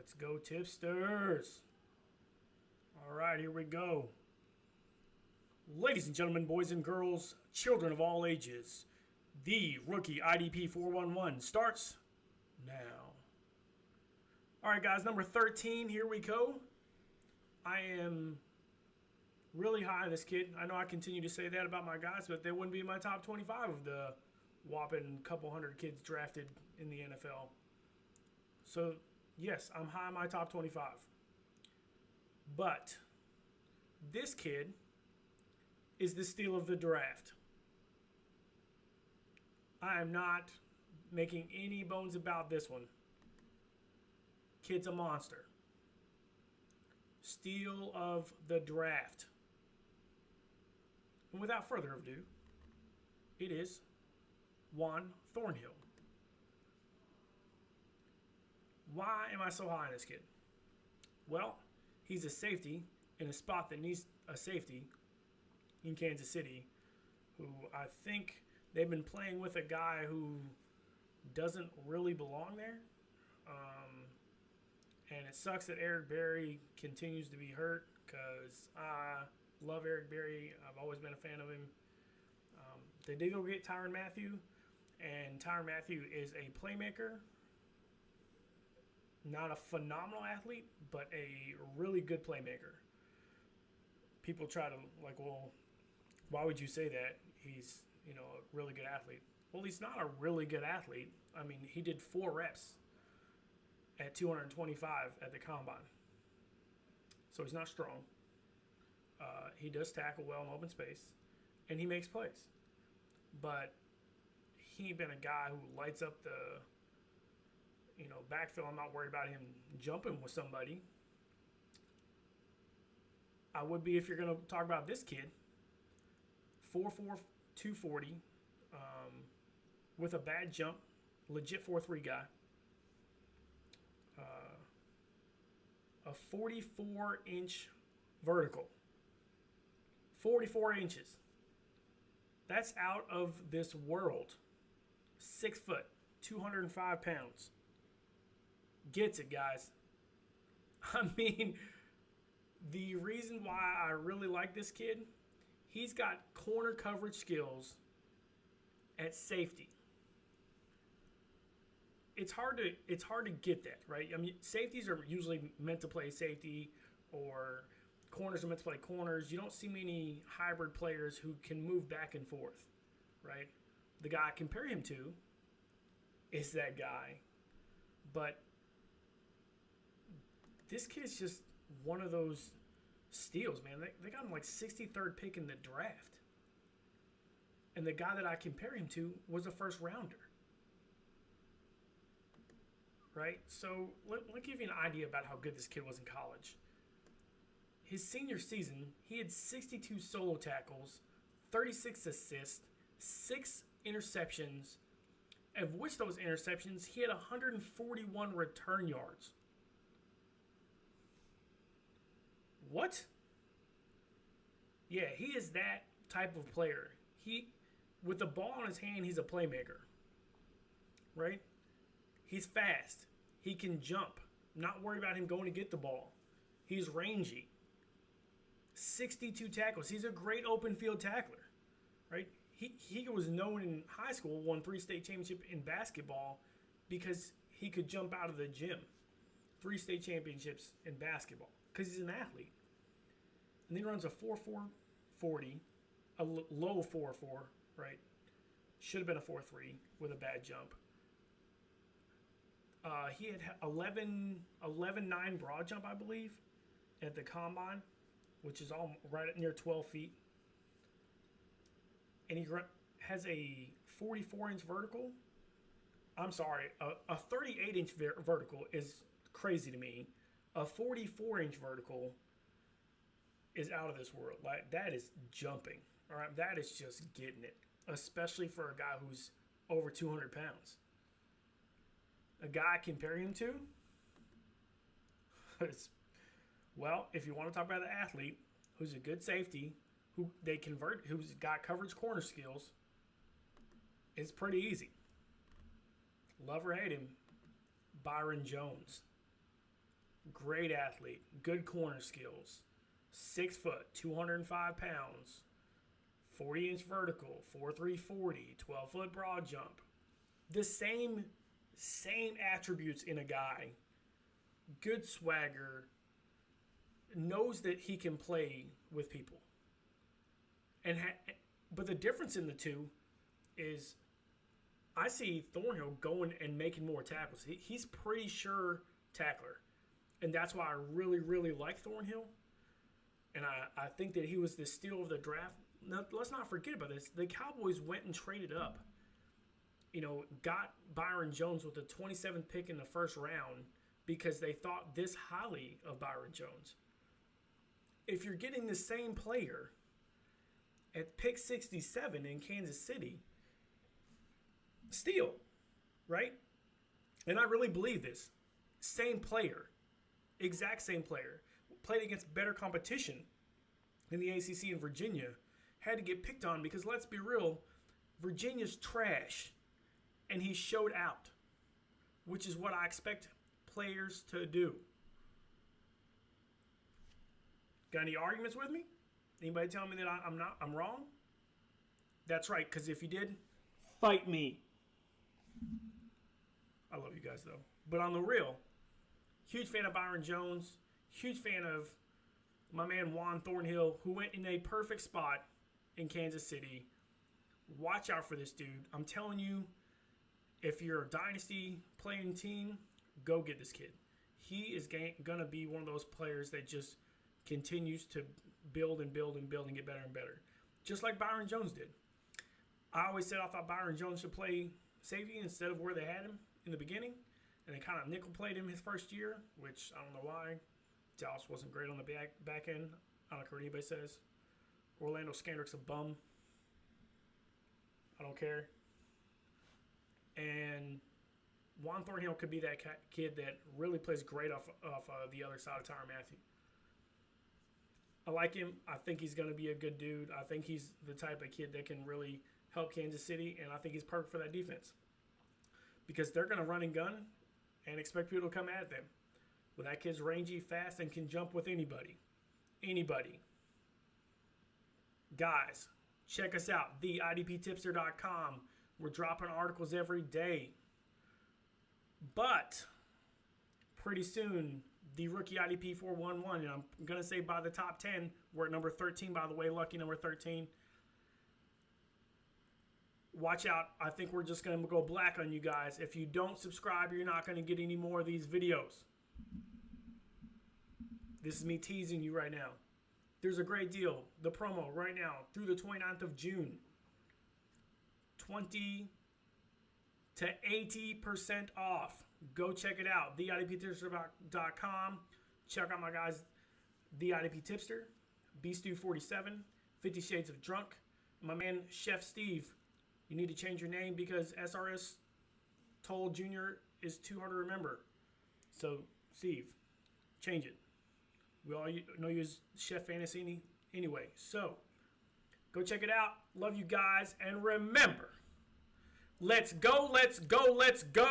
Let's go, tipsters. All right, here we go. Ladies and gentlemen, boys and girls, children of all ages, the Rookie IDP 411 starts now. All right, guys, number 13, here we go. I am really high on this kid. I know I continue to say that about my guys, but they wouldn't be in my top 25 of the whopping couple hundred kids drafted in the NFL. So, yes, I'm high on my top 25. But this kid is the steal of the draft. I am not making any bones about this one. Kid's a monster. Steal of the draft. And without further ado, it is Juan Thornhill. Why am I so high on this kid? Well, he's a safety in a spot that needs a safety in Kansas City, who I think they've been playing with a guy who doesn't really belong there. And it sucks that Jarod Gray continues to be hurt because I love Jarod Gray. I've always been a fan of him. They did go get Tyrann Mathieu, and Tyrann Mathieu is a playmaker. Not a phenomenal athlete, but a really good playmaker. People try to, like, well, why would you say that? He's, a really good athlete. Well, he's not a really good athlete. I mean, he did 4 reps at 225 at the combine. So he's not strong. He does tackle well in open space, and he makes plays. But he ain't been a guy who lights up the, backfield. I'm not worried about him jumping with somebody. I would be if you're going to talk about this kid. 4'4", 240, with a bad jump, legit 4'3" guy. A 44-inch vertical. 44 inches. That's out of this world. 6 foot, 205 pounds. Gets it, guys. I mean, the reason why I really like this kid, he's got corner coverage skills at safety. It's hard to get that, right? I mean, safeties are usually meant to play safety, or corners are meant to play corners. You don't see many hybrid players who can move back and forth, right? The guy I compare him to is that guy. But this kid is just one of those steals, man. They got him like 63rd pick in the draft. And the guy that I compare him to was a first rounder. Right? So let me give you an idea about how good this kid was in college. His senior season, he had 62 solo tackles, 36 assists, 6 interceptions, of which those interceptions, he had 141 return yards. What? Yeah, he is that type of player. With the ball in his hand, he's a playmaker. Right? He's fast. He can jump. Not worried about him going to get the ball. He's rangy. 62 tackles. He's a great open field tackler. Right? He was known in high school, won 3 state championships in basketball because he could jump out of the gym. 3 state championships in basketball because he's an athlete. And then he runs a 4.4 40, a low 4.4, right? Should have been a 4.3 with a bad jump. He had 11.9 broad jump, I believe, at the combine, which is all right at near 12 feet. And he has a 44-inch vertical. I'm sorry, a 38-inch vertical is crazy to me. A 44-inch vertical is out of this world. Like, that is jumping. All right, that is just getting it, especially for a guy who's over 200 pounds. A guy I compare him to, well, if you want to talk about the athlete who's a good safety, who's got coverage corner skills, it's pretty easy. Love or hate him, Byron Jones. great athlete, good corner skills, 6 foot, 205 pounds, 40-inch vertical, 4.3 40, 12-foot broad jump. The same attributes in a guy. Good swagger, knows that he can play with people. But the difference in the two is I see Thornhill going and making more tackles. He's pretty sure tackler. And that's why I really, really like Thornhill. And I think that he was the steal of the draft. Now, let's not forget about this. The Cowboys went and traded up. Got Byron Jones with the 27th pick in the first round because they thought this highly of Byron Jones. If you're getting the same player at pick 67 in Kansas City, steal, right? And I really believe this. Same player, exact same player, played against better competition in the ACC in Virginia, had to get picked on because, let's be real, Virginia's trash, and he showed out, which is what I expect players to do. Got any arguments with me? Anybody tell me that I'm wrong? That's right, because if you did, fight me. I love you guys, though. But on the real, huge fan of Byron Jones, huge fan of my man Juan Thornhill, who went in a perfect spot in Kansas City. Watch out for this dude. I'm telling you, if you're a dynasty playing team, go get this kid. He is going to be one of those players that just continues to build and build and build and get better and better. Just like Byron Jones did. I always said I thought Byron Jones should play safety instead of where they had him in the beginning. And they kind of nickel played him his first year, which I don't know why. Dallas wasn't great on the back end. I don't care what anybody says. Orlando Scandrick's a bum. I don't care. And Juan Thornhill could be that kid that really plays great off the other side of Tyrann Mathieu. I like him. I think he's going to be a good dude. I think he's the type of kid that can really help Kansas City, and I think he's perfect for that defense. Because they're going to run and gun and expect people to come at them. Well, that kid's rangy, fast, and can jump with anybody. Anybody. Guys, check us out, theidptipster.com. We're dropping articles every day. But pretty soon, the Rookie IDP 411, and I'm going to say by the top 10, we're at number 13, by the way, lucky number 13. Watch out. I think we're just going to go black on you guys. If you don't subscribe, you're not going to get any more of these videos. This is me teasing you right now. There's a great deal. The promo right now through the 29th of June. 20 to 80% off. Go check it out. theidptipster.com. Check out my guys, The IDP Tipster, Beastu47, 50 Shades of Drunk. My man, Chef Steve. You need to change your name because SRS Toll Jr. is too hard to remember. So, Steve, change it. We all know you as Chef Fantasy anyway. So, go check it out. Love you guys. And remember, let's go, let's go, let's go.